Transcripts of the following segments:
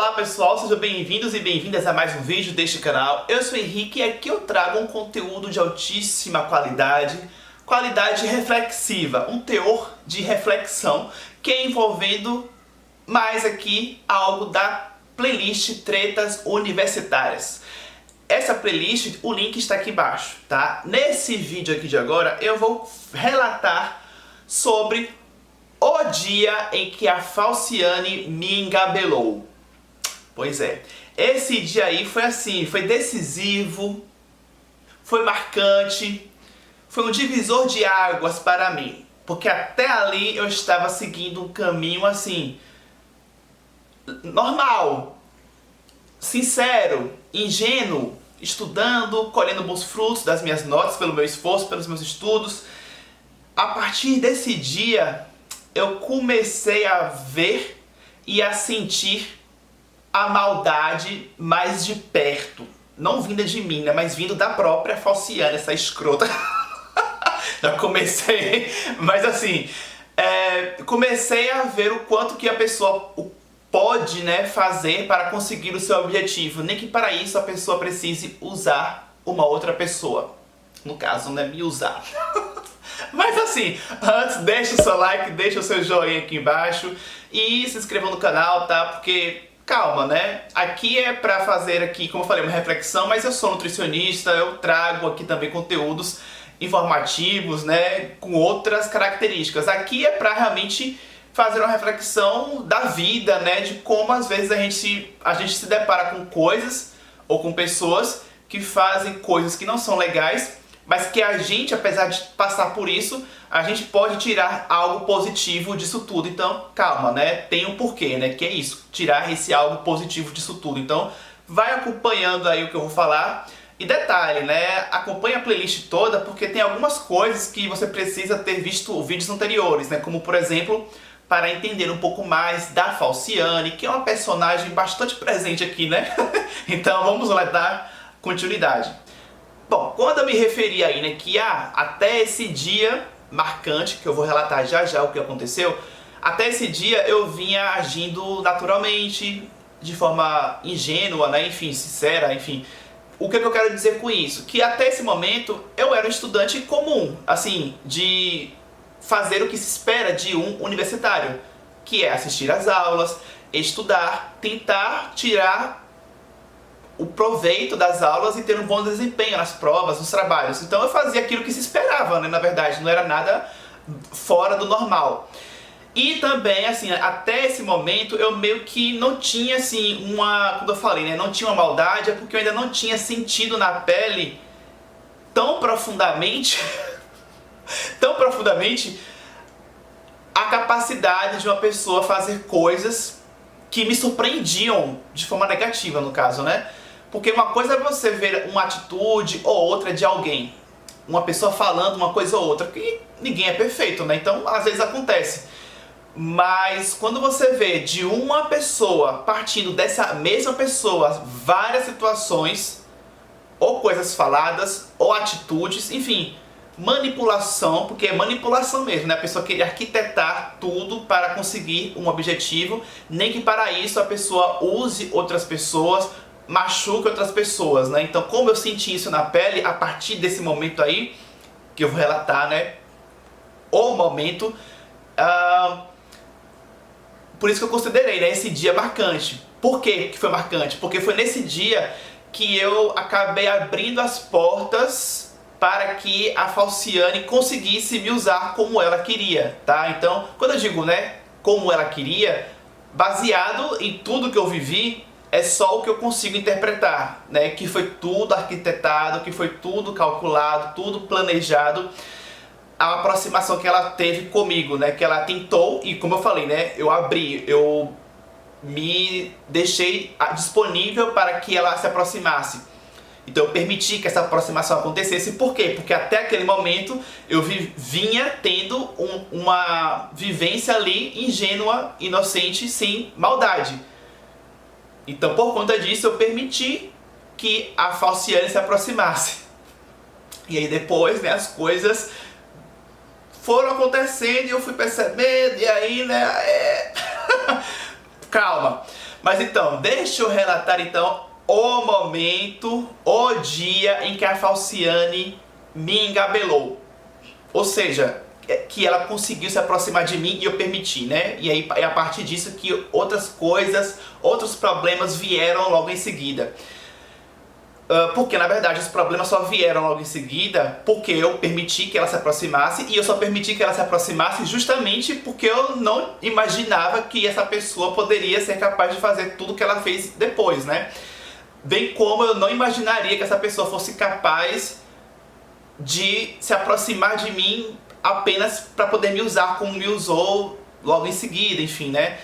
Olá pessoal, sejam bem-vindos e bem-vindas a mais um vídeo deste canal. Eu sou o Henrique e aqui eu trago um conteúdo de altíssima qualidade, qualidade reflexiva, um teor de reflexão que é envolvendo mais aqui algo da playlist Tretas Universitárias. Essa playlist, o link está aqui embaixo, tá? Nesse vídeo aqui de agora eu vou relatar sobre o dia em que a Falciane me engabelou. Pois é, esse dia aí foi assim, foi decisivo, foi marcante, foi um divisor de águas para mim. Porque até ali eu estava seguindo um caminho assim, normal, sincero, ingênuo, estudando, colhendo bons frutos das minhas notas, pelo meu esforço, pelos meus estudos. A partir desse dia, eu comecei a ver e a sentir a maldade mais de perto. Não vinda de mim, né? Mas vindo da própria Falciane, essa escrota. Já comecei, mas assim, comecei a ver o quanto que a pessoa pode, né, fazer para conseguir o seu objetivo. Nem que para isso a pessoa precise usar uma outra pessoa. No caso, né, me usar. Mas assim, antes deixa o seu like, deixa o seu joinha aqui embaixo e se inscreva no canal, tá? Porque, calma, né? Aqui é pra fazer aqui, como eu falei, uma reflexão, mas eu sou nutricionista, eu trago aqui também conteúdos informativos, né? Com outras características. Aqui é pra realmente fazer uma reflexão da vida, né? De como às vezes a gente se depara com coisas ou com pessoas que fazem coisas que não são legais, mas que a gente, apesar de passar por isso, a gente pode tirar algo positivo disso tudo. Então, calma, né? Tem um porquê, né? Que é isso, tirar esse algo positivo disso tudo. Então, vai acompanhando aí o que eu vou falar. E detalhe, né? Acompanha a playlist toda, porque tem algumas coisas que você precisa ter visto vídeos anteriores, né? Como, por exemplo, para entender um pouco mais da Falciane, que é uma personagem bastante presente aqui, né? Então, vamos lá dar continuidade. Bom, quando eu me referi aí, né, que até esse dia marcante, que eu vou relatar já já o que aconteceu, até esse dia eu vinha agindo naturalmente, de forma ingênua, né, enfim, sincera, enfim. O que eu quero dizer com isso? Que até esse momento eu era um estudante comum, assim, de fazer o que se espera de um universitário, que é assistir às aulas, estudar, tentar tirar o proveito das aulas e ter um bom desempenho nas provas, nos trabalhos. Então eu fazia aquilo que se esperava, né? Na verdade, não era nada fora do normal. E também, assim, até esse momento eu meio que não tinha, assim, como eu falei, né? Não tinha uma maldade, é porque eu ainda não tinha sentido na pele tão profundamente, tão profundamente, a capacidade de uma pessoa fazer coisas que me surpreendiam de forma negativa, no caso, né? Porque uma coisa é você ver uma atitude ou outra de alguém, uma pessoa falando uma coisa ou outra, que ninguém é perfeito, né? Então, às vezes acontece. Mas quando você vê de uma pessoa, partindo dessa mesma pessoa, várias situações, ou coisas faladas, ou atitudes, enfim, manipulação, porque é manipulação mesmo, né? A pessoa querer arquitetar tudo para conseguir um objetivo, nem que para isso a pessoa use outras pessoas, machuque outras pessoas, né? Então, como eu senti isso na pele, a partir desse momento aí, que eu vou relatar, né? O momento, por isso que eu considerei, né, esse dia marcante. Por que foi marcante? Porque foi nesse dia que eu acabei abrindo as portas para que a Falciane conseguisse me usar como ela queria, tá? Então, quando eu digo, né, como ela queria, baseado em tudo que eu vivi, é só o que eu consigo interpretar, né? Que foi tudo arquitetado, que foi tudo calculado, tudo planejado. A aproximação que ela teve comigo, né? Que ela tentou, e como eu falei, né? Eu me deixei disponível para que ela se aproximasse. Então eu permiti que essa aproximação acontecesse. Por quê? Porque até aquele momento eu vinha tendo uma vivência ali ingênua, inocente, sem maldade. Então por conta disso eu permiti que a Falciane se aproximasse. E aí depois, né, as coisas foram acontecendo e eu fui percebendo, e aí, né, calma. Mas então, deixa eu relatar então o momento, o dia em que a Falciane me engabelou. Ou seja, que ela conseguiu se aproximar de mim e eu permiti, né? E aí é a partir disso que outras coisas, outros problemas vieram logo em seguida. Porque na verdade os problemas só vieram logo em seguida porque eu permiti que ela se aproximasse, e eu só permiti que ela se aproximasse justamente porque eu não imaginava que essa pessoa poderia ser capaz de fazer tudo que ela fez depois, né? Bem como eu não imaginaria que essa pessoa fosse capaz de se aproximar de mim apenas para poder me usar como me usou logo em seguida, enfim, né?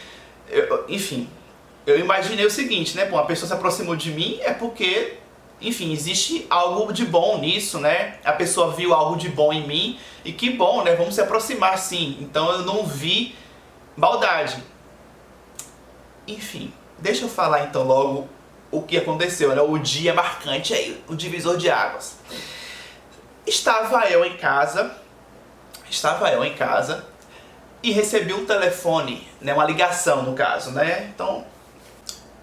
Eu imaginei o seguinte, né? Bom, a pessoa se aproximou de mim é porque, enfim, existe algo de bom nisso, né? A pessoa viu algo de bom em mim e que bom, né? Vamos se aproximar sim. Então eu não vi maldade. Enfim, deixa eu falar então logo o que aconteceu, né? O dia marcante aí, o divisor de águas. Estava eu em casa e recebi um telefone, né? Uma ligação no caso, né? Então,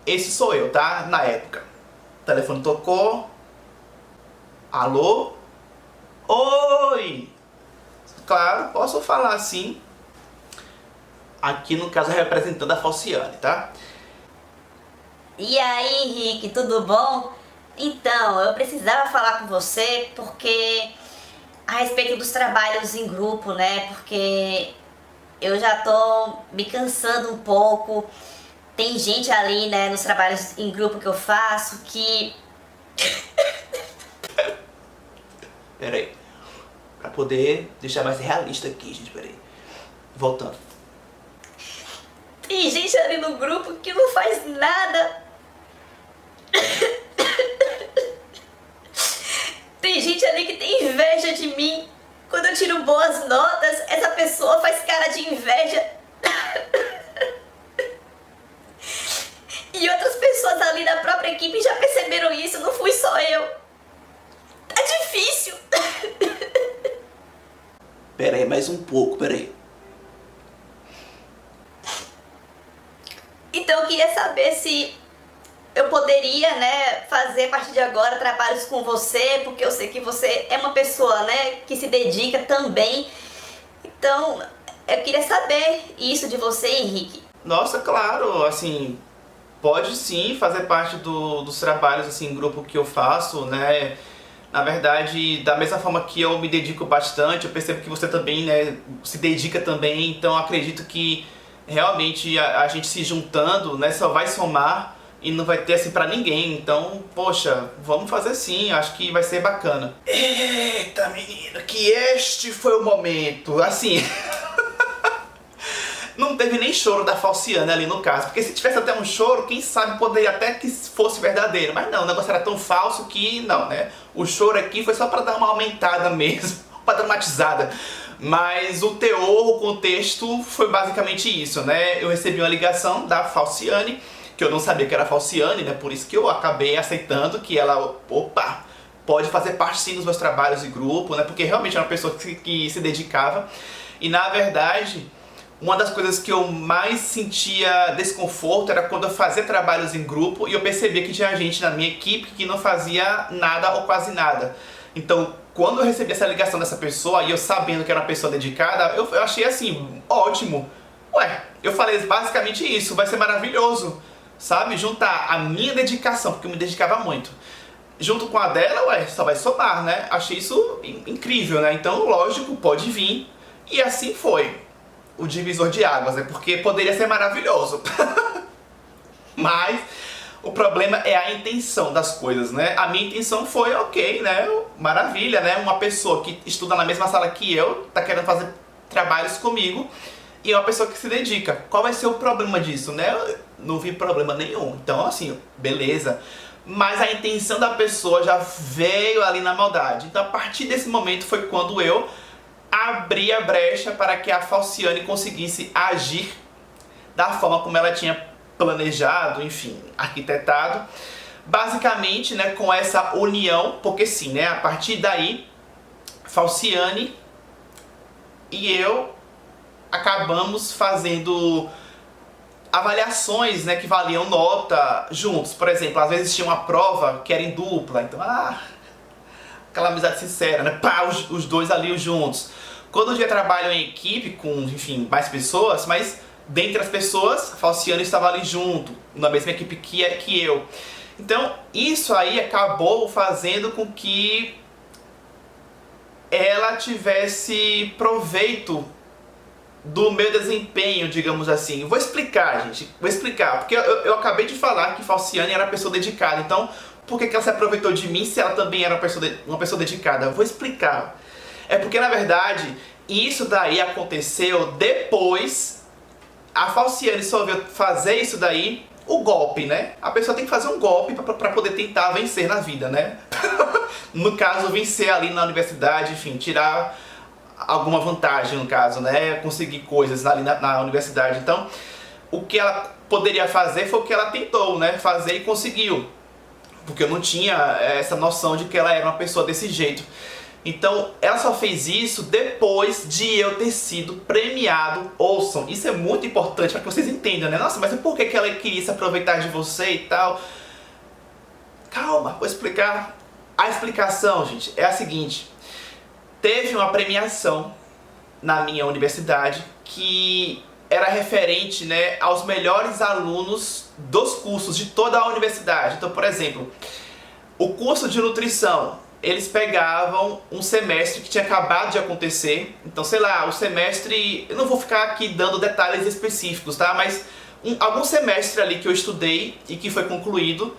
esse sou eu, tá? Na época. O telefone tocou. Alô? Oi! Claro, posso falar assim. Aqui no caso representando a Falciane, tá? E aí, Henrique, tudo bom? Então, eu precisava falar com você porque a respeito dos trabalhos em grupo, né? Porque eu já tô me cansando um pouco. Tem gente ali, né, nos trabalhos em grupo que eu faço que... Pera aí. Pra poder deixar mais realista aqui, gente, pera aí. Voltando. Tem gente ali no grupo que não faz nada. Tem gente ali que tem inveja de mim. Quando eu tiro boas notas, essa pessoa faz cara de inveja. E outras pessoas ali da própria equipe já perceberam isso, não fui só eu. Tá difícil. Pera aí, mais um pouco, pera aí. Então eu queria saber se eu poderia, né, fazer a partir de agora trabalhos com você, porque eu sei que você é uma pessoa, né, que se dedica também. Então, eu queria saber isso de você, Henrique. Nossa, claro, assim, pode sim fazer parte dos trabalhos, assim, em grupo que eu faço, né? Na verdade, da mesma forma que eu me dedico bastante, eu percebo que você também, né, se dedica também, então acredito que realmente a gente se juntando, né, só vai somar e não vai ter assim pra ninguém. Então, poxa, vamos fazer sim, acho que vai ser bacana. Eita, menino, que este foi o momento, assim... Não teve nem choro da Falciane ali no caso, porque se tivesse até um choro, quem sabe poderia até que fosse verdadeiro. Mas não, o negócio era tão falso que não, né? O choro aqui foi só pra dar uma aumentada mesmo, pra dramatizada. Mas o teor, o contexto foi basicamente isso, né? Eu recebi uma ligação da Falciane, que eu não sabia que era Falciane, né? Por isso que eu acabei aceitando que ela, opa, pode fazer parte sim dos meus trabalhos de grupo, né? Porque realmente era uma pessoa que se dedicava. E na verdade... Uma das coisas que eu mais sentia desconforto era quando eu fazia trabalhos em grupo e eu percebia que tinha gente na minha equipe que não fazia nada ou quase nada. Então, quando eu recebi essa ligação dessa pessoa e eu sabendo que era uma pessoa dedicada, eu achei assim, ótimo. Ué, eu falei basicamente isso, vai ser maravilhoso, sabe? Juntar a minha dedicação, porque eu me dedicava muito, junto com a dela, ué, só vai somar, né? Achei isso incrível, né? Então, lógico, pode vir. E assim foi. O divisor de águas, né? Porque poderia ser maravilhoso. Mas o problema é a intenção das coisas, né? A minha intenção foi, ok, né? Maravilha, né? Uma pessoa que estuda na mesma sala que eu, tá querendo fazer trabalhos comigo, e é uma pessoa que se dedica. Qual vai ser o problema disso, né? Eu não vi problema nenhum. Então, assim, beleza. Mas a intenção da pessoa já veio ali na maldade. Então, a partir desse momento foi quando eu abrir a brecha para que a Falciane conseguisse agir da forma como ela tinha planejado, enfim, arquitetado, basicamente, né, com essa união, porque sim, né, a partir daí, Falciane e eu acabamos fazendo avaliações, né, que valiam nota juntos. Por exemplo, às vezes tinha uma prova que era em dupla, então, aquela amizade sincera, né, pá, os dois ali juntos. Quando eu trabalho em equipe com, enfim, mais pessoas, mas dentre as pessoas, a Falciane estava ali junto, na mesma equipe que eu. Então, isso aí acabou fazendo com que ela tivesse proveito do meu desempenho, digamos assim. Vou explicar, gente. Vou explicar. Porque eu acabei de falar que Falciane era uma pessoa dedicada. Então, por que ela se aproveitou de mim se ela também era uma pessoa dedicada? Eu vou explicar. É porque, na verdade, isso daí aconteceu depois. A Falciane resolveu fazer isso daí, o golpe, né? A pessoa tem que fazer um golpe para poder tentar vencer na vida, né? No caso, vencer ali na universidade, enfim, tirar alguma vantagem, no caso, né? Conseguir coisas ali na universidade. Então, o que ela poderia fazer foi o que ela tentou, né? Fazer e conseguiu. Porque eu não tinha essa noção de que ela era uma pessoa desse jeito. Então, ela só fez isso depois de eu ter sido premiado. Ouçam, isso é muito importante para que vocês entendam, né? Nossa, mas por que ela queria se aproveitar de você e tal? Calma, vou explicar. A explicação, gente, é a seguinte. Teve uma premiação na minha universidade que era referente, né, aos melhores alunos dos cursos de toda a universidade. Então, por exemplo, o curso de nutrição, eles pegavam um semestre que tinha acabado de acontecer. Então, sei lá, o semestre... Eu não vou ficar aqui dando detalhes específicos, tá? Mas algum semestre ali que eu estudei e que foi concluído.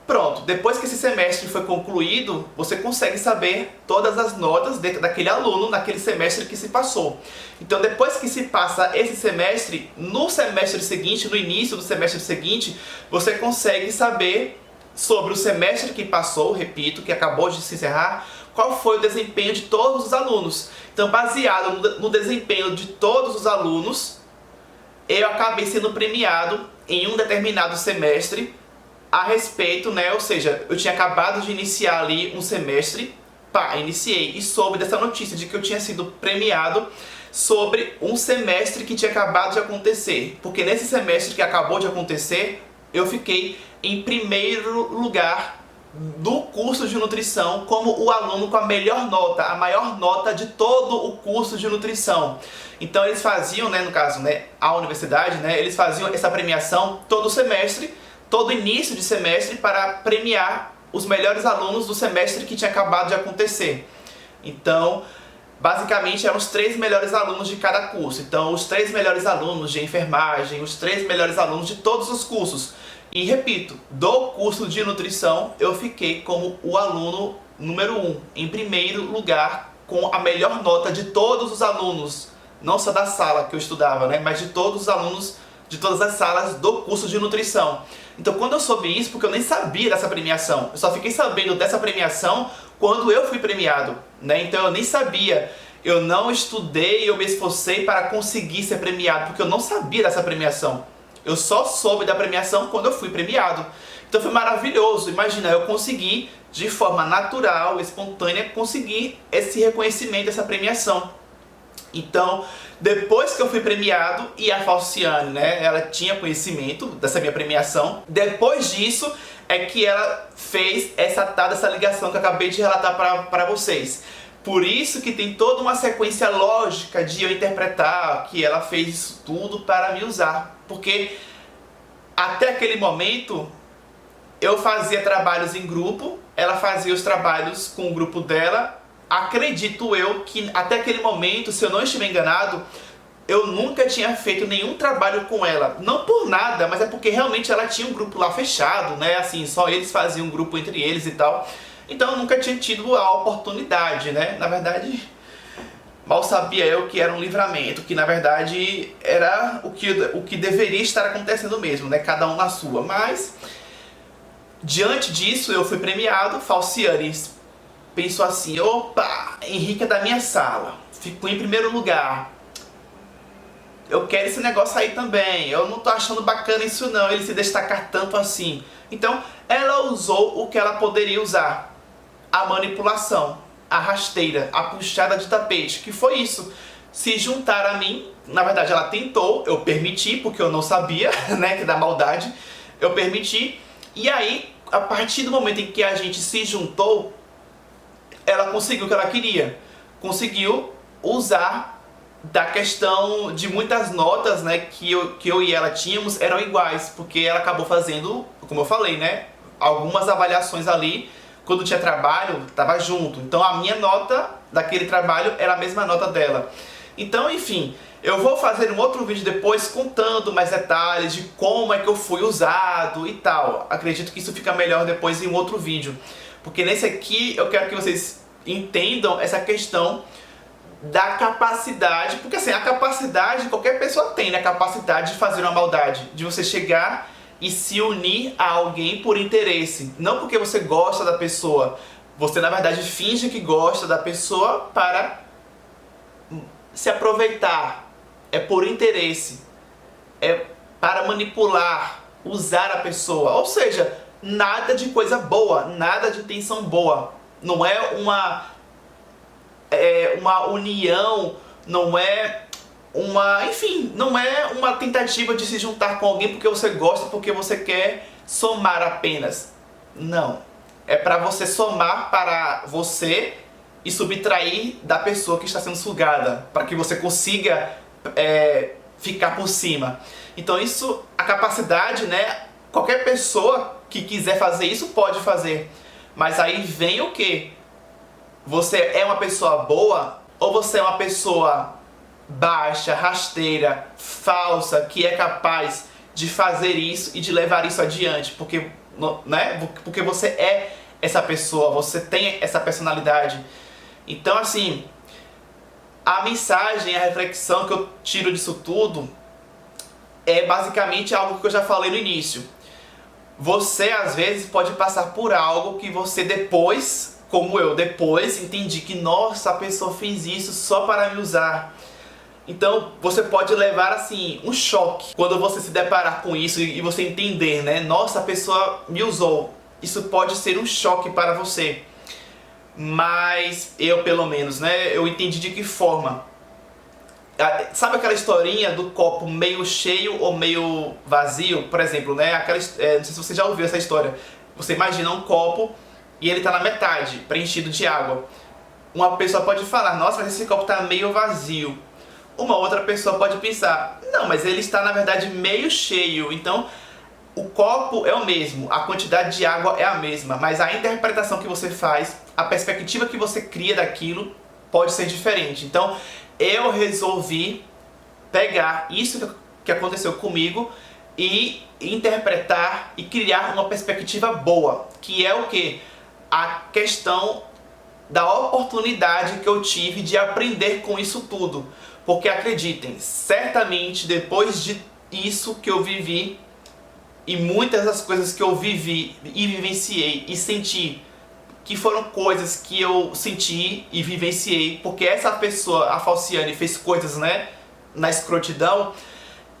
Pronto, depois que esse semestre foi concluído, você consegue saber todas as notas dentro daquele aluno naquele semestre que se passou. Então, depois que se passa esse semestre, no semestre seguinte, no início do semestre seguinte, você consegue saber sobre o semestre que passou, repito, que acabou de se encerrar, qual foi o desempenho de todos os alunos. Então, baseado no desempenho de todos os alunos, eu acabei sendo premiado em um determinado semestre a respeito, né? Ou seja, eu tinha acabado de iniciar ali um semestre, iniciei e soube dessa notícia de que eu tinha sido premiado sobre um semestre que tinha acabado de acontecer. Porque nesse semestre que acabou de acontecer, eu fiquei em primeiro lugar do curso de nutrição como o aluno com a melhor nota, a maior nota de todo o curso de nutrição. Então eles faziam, né, no caso, né, a universidade, né, eles faziam essa premiação todo semestre, todo início de semestre, para premiar os melhores alunos do semestre que tinha acabado de acontecer. Então, basicamente, eram os 3 melhores alunos de cada curso. Então, os 3 melhores alunos de enfermagem, os 3 melhores alunos de todos os cursos. E repito, do curso de nutrição, eu fiquei como o aluno número 1, em primeiro lugar, com a melhor nota de todos os alunos, não só da sala que eu estudava, né, mas de todos os alunos de todas as salas do curso de nutrição. Então, quando eu soube isso, porque eu nem sabia dessa premiação, eu só fiquei sabendo dessa premiação quando eu fui premiado, né? Então eu nem sabia, eu não estudei, eu me esforcei para conseguir ser premiado, porque eu não sabia dessa premiação. Eu só soube da premiação quando eu fui premiado. Então foi maravilhoso. Imagina, eu consegui, de forma natural, espontânea, conseguir esse reconhecimento, essa premiação. Então, depois que eu fui premiado, e a Falciane, né, ela tinha conhecimento dessa minha premiação, depois disso é que ela fez essa ligação que eu acabei de relatar para vocês. Por isso que tem toda uma sequência lógica de eu interpretar que ela fez isso tudo para me usar. Porque até aquele momento eu fazia trabalhos em grupo, ela fazia os trabalhos com o grupo dela. Acredito eu que até aquele momento, se eu não estiver enganado, eu nunca tinha feito nenhum trabalho com ela. Não por nada, mas é porque realmente ela tinha um grupo lá fechado, né? Assim, só eles faziam um grupo entre eles e tal. Então eu nunca tinha tido a oportunidade, né? Na verdade, mal sabia eu que era um livramento, que na verdade era o que deveria estar acontecendo mesmo, né? Cada um na sua. Mas, diante disso, eu fui premiado. Falciane pensou assim: opa, Henrique é da minha sala, ficou em primeiro lugar, eu quero esse negócio aí também, eu não tô achando bacana isso não, ele se destacar tanto assim. Então ela usou o que ela poderia usar, a manipulação, a rasteira, a puxada de tapete, que foi isso. se juntar a mim. Na verdade, ela tentou, eu permiti, porque eu não sabia, né, que da maldade, eu permiti. E aí, a partir do momento em que a gente se juntou, ela conseguiu o que ela queria. Conseguiu usar da questão de muitas notas, né, que eu e ela tínhamos eram iguais, porque ela acabou fazendo, como eu falei, né, algumas avaliações ali, quando tinha trabalho, tava junto. Então a minha nota daquele trabalho era a mesma nota dela. Então, enfim, eu vou fazer um outro vídeo depois contando mais detalhes de como é que eu fui usado e tal. Acredito que isso fica melhor depois em um outro vídeo, porque nesse aqui eu quero que vocês entendam essa questão da capacidade, porque assim, a capacidade qualquer pessoa tem, né? A capacidade de fazer uma maldade, de você chegar e se unir a alguém por interesse, não porque você gosta da pessoa. Você na verdade finge que gosta da pessoa para se aproveitar, é por interesse, é para manipular, usar a pessoa, ou seja, nada de coisa boa, nada de intenção boa. Não é uma união, não é uma, enfim, não é uma tentativa de se juntar com alguém porque você gosta, porque você quer somar apenas. Não, é para você somar para você e subtrair da pessoa que está sendo sugada, para que você consiga ficar por cima. Então isso, a capacidade, né? Qualquer pessoa que quiser fazer isso pode fazer. Mas aí vem o que? Você é uma pessoa boa ou você é uma pessoa baixa, rasteira, falsa, que é capaz de fazer isso e de levar isso adiante? Porque, né? Porque você é essa pessoa, você tem essa personalidade. Então, assim, a mensagem, a reflexão que eu tiro disso tudo é basicamente algo que eu já falei no início. Você, às vezes, pode passar por algo que você depois, como eu, depois entendi que, nossa, a pessoa fez isso só para me usar. Então, você pode levar, assim, um choque quando você se deparar com isso e você entender, né? Nossa, a pessoa me usou. Isso pode ser um choque para você. Mas eu, pelo menos, né, eu entendi de que forma. Sabe aquela historinha do copo meio cheio ou meio vazio? Por exemplo, né, não sei se você já ouviu essa história. Você imagina um copo e ele está na metade, preenchido de água. Uma pessoa pode falar, nossa, mas esse copo está meio vazio. Uma outra pessoa pode pensar, não, mas ele está na verdade meio cheio. Então o copo é o mesmo, a quantidade de água é a mesma, mas a interpretação que você faz, a perspectiva que você cria daquilo pode ser diferente. Então eu resolvi pegar isso que aconteceu comigo e interpretar e criar uma perspectiva boa, que é o que? A questão da oportunidade que eu tive de aprender com isso tudo. Porque acreditem, certamente depois de isso que eu vivi, e muitas das coisas que eu vivi e vivenciei e senti, que foram coisas que eu senti e vivenciei, porque essa pessoa, a Falciane, fez coisas, né, na escrotidão,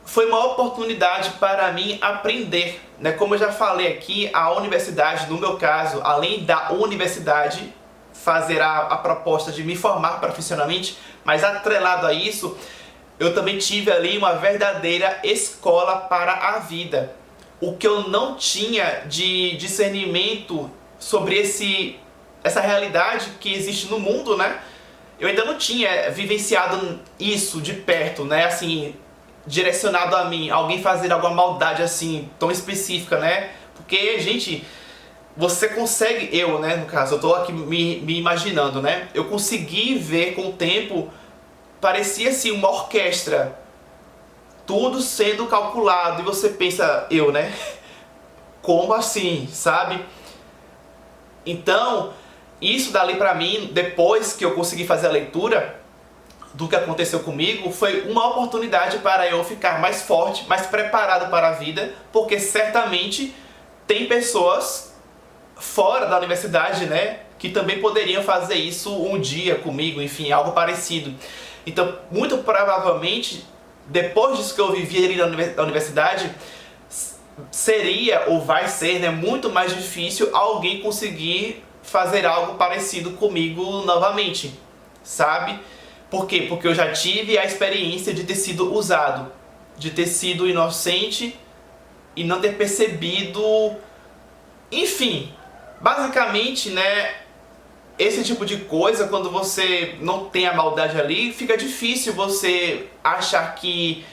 foi uma oportunidade para mim aprender, né? Como eu já falei aqui, a universidade, no meu caso, além da universidade, fazer a proposta de me formar profissionalmente, mas atrelado a isso, eu também tive ali uma verdadeira escola para a vida. O que eu não tinha de discernimento sobre essa realidade que existe no mundo, né? Eu ainda não tinha vivenciado isso de perto, né? Assim, direcionado a mim, alguém fazer alguma maldade assim, tão específica, né? Porque, gente, você consegue, eu, né, no caso, eu tô aqui me imaginando, né? Eu consegui ver com o tempo, parecia assim uma orquestra, tudo sendo calculado, e você pensa, eu, né? Como assim, sabe? Então, isso dali pra mim, depois que eu consegui fazer a leitura do que aconteceu comigo, foi uma oportunidade para eu ficar mais forte, mais preparado para a vida, porque certamente tem pessoas fora da universidade, né, que também poderiam fazer isso um dia comigo, enfim, algo parecido. Então, muito provavelmente, depois disso que eu vivi ali na universidade, seria ou vai ser, né, muito mais difícil alguém conseguir fazer algo parecido comigo novamente, sabe? Por quê? Porque eu já tive a experiência de ter sido usado, de ter sido inocente e não ter percebido. Enfim, basicamente, né, esse tipo de coisa, quando você não tem a maldade ali, fica difícil você achar que...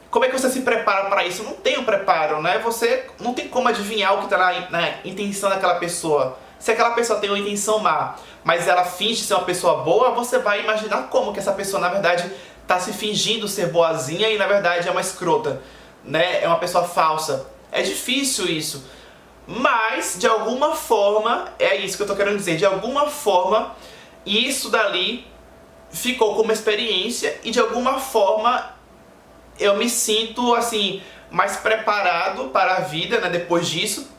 Como é que você se prepara para isso? Não tem o preparo, né? Você não tem como adivinhar o que está na intenção daquela pessoa. Se aquela pessoa tem uma intenção má, mas ela finge ser uma pessoa boa, você vai imaginar como que essa pessoa, na verdade, está se fingindo ser boazinha e, na verdade, é uma escrota, né? É uma pessoa falsa. É difícil isso. Mas, de alguma forma, é isso que eu tô querendo dizer, de alguma forma, isso dali ficou como experiência e de alguma forma eu me sinto, assim, mais preparado para a vida, né, depois disso.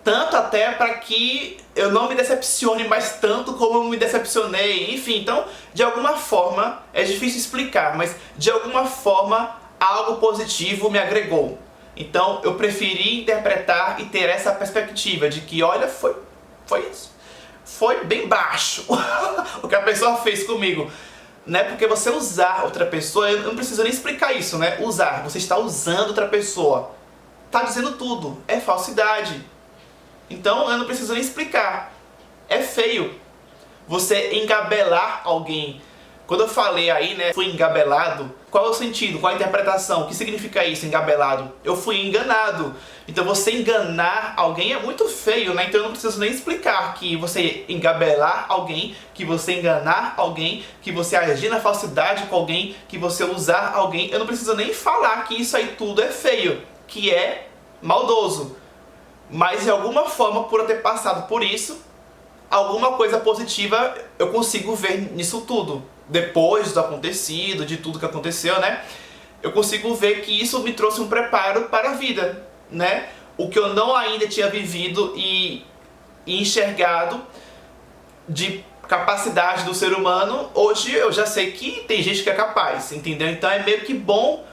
Tanto até para que eu não me decepcione mais tanto como eu me decepcionei. Enfim, então, de alguma forma, é difícil explicar, mas de alguma forma algo positivo me agregou. Então eu preferi interpretar e ter essa perspectiva de que, olha, foi isso. Foi bem baixo o que a pessoa fez comigo. Né? Porque você usar outra pessoa, eu não preciso nem explicar isso, né? Usar, você está usando outra pessoa. Tá dizendo tudo, é falsidade. Então eu não preciso nem explicar. É feio você engabelar alguém. Quando eu falei aí, né, fui engabelado, qual é o sentido? Qual é a interpretação? O que significa isso, engabelado? Eu fui enganado. Então você enganar alguém é muito feio, né? Então eu não preciso nem explicar que você engabelar alguém, que você enganar alguém, que você agir na falsidade com alguém, que você usar alguém. Eu não preciso nem falar que isso aí tudo é feio, que é maldoso. Mas de alguma forma, por eu ter passado por isso, alguma coisa positiva eu consigo ver nisso tudo. Depois do acontecido, de tudo que aconteceu, né? Eu consigo ver que isso me trouxe um preparo para a vida, né? O que eu não ainda tinha vivido e enxergado de capacidade do ser humano, hoje eu já sei que tem gente que é capaz, entendeu? Então é meio que bom,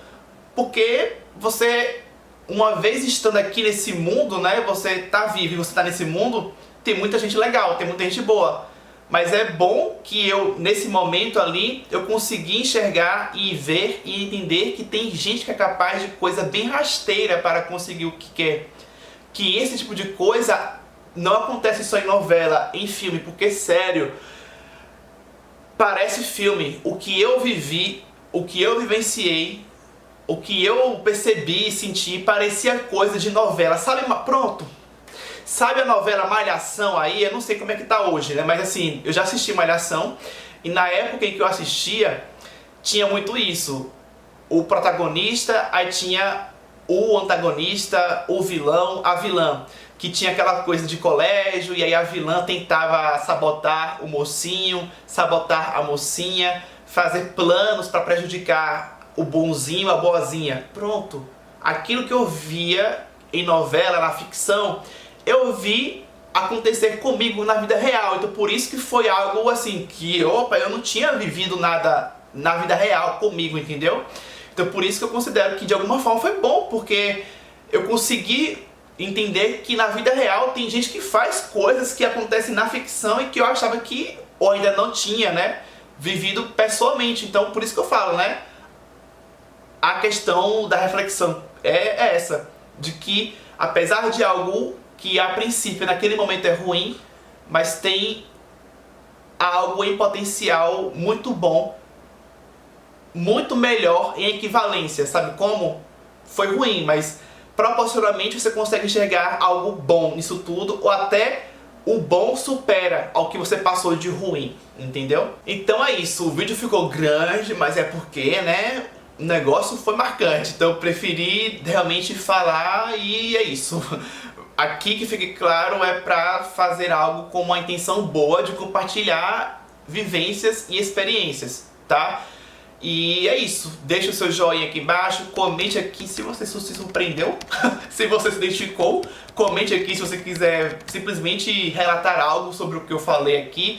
porque você, uma vez estando aqui nesse mundo, né? Você tá vivo e você tá nesse mundo, tem muita gente legal, tem muita gente boa. Mas é bom que eu, nesse momento ali, eu consegui enxergar e ver e entender que tem gente que é capaz de coisa bem rasteira para conseguir o que quer. Que esse tipo de coisa não acontece só em novela, em filme, porque, sério, parece filme. O que eu vivi, o que eu vivenciei, o que eu percebi e senti, parecia coisa de novela. Sabe, pronto. Sabe a novela Malhação aí? Eu não sei como é que tá hoje, né? Mas assim, eu já assisti Malhação e na época em que eu assistia, tinha muito isso. O protagonista, aí tinha o antagonista, o vilão, a vilã. Que tinha aquela coisa de colégio e aí a vilã tentava sabotar o mocinho, sabotar a mocinha, fazer planos para prejudicar o bonzinho, a boazinha. Pronto. Aquilo que eu via em novela, na ficção, eu vi acontecer comigo na vida real. Então por isso que foi algo assim, que eu não tinha vivido nada na vida real comigo, entendeu? Então por isso que eu considero que de alguma forma foi bom, porque eu consegui entender que na vida real tem gente que faz coisas que acontecem na ficção e que eu achava que, ou ainda não tinha, né, vivido pessoalmente. Então por isso que eu falo, né, a questão da reflexão é essa, de que apesar de algo que a princípio naquele momento é ruim, mas tem algo em potencial muito bom, muito melhor em equivalência, sabe como? Foi ruim, mas proporcionalmente você consegue enxergar algo bom nisso tudo, ou até o bom supera ao que você passou de ruim, entendeu? Então é isso, o vídeo ficou grande, mas é porque, né, o negócio foi marcante, então eu preferi realmente falar e é isso. Aqui, que fique claro, é pra fazer algo com uma intenção boa de compartilhar vivências e experiências, tá? E é isso, deixa o seu joinha aqui embaixo, comente aqui se você se surpreendeu, se você se identificou, comente aqui se você quiser simplesmente relatar algo sobre o que eu falei aqui,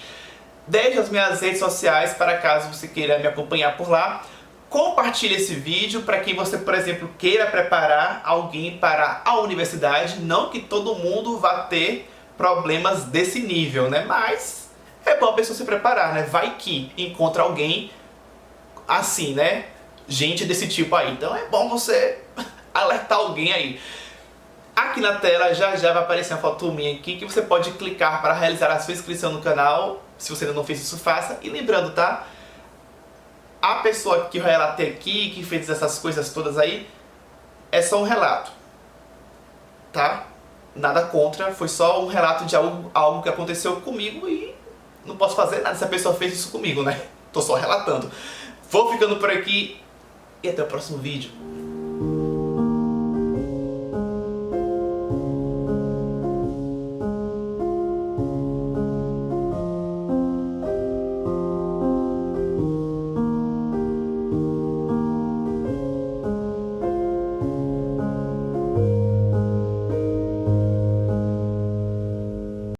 deixe as minhas redes sociais para caso você queira me acompanhar por lá. Compartilhe esse vídeo para quem você, por exemplo, queira preparar alguém para a universidade. Não que todo mundo vá ter problemas desse nível, né? Mas é bom a pessoa se preparar, né? Vai que encontra alguém assim, né? Gente desse tipo aí. Então é bom você alertar alguém aí. Aqui na tela já vai aparecer uma foto minha aqui que você pode clicar para realizar a sua inscrição no canal. Se você ainda não fez isso, faça. E lembrando, tá? A pessoa que eu relatei aqui, que fez essas coisas todas aí, é só um relato, tá? Nada contra, foi só um relato de algo que aconteceu comigo e não posso fazer nada se a pessoa fez isso comigo, né? Tô só relatando. Vou ficando por aqui e até o próximo vídeo.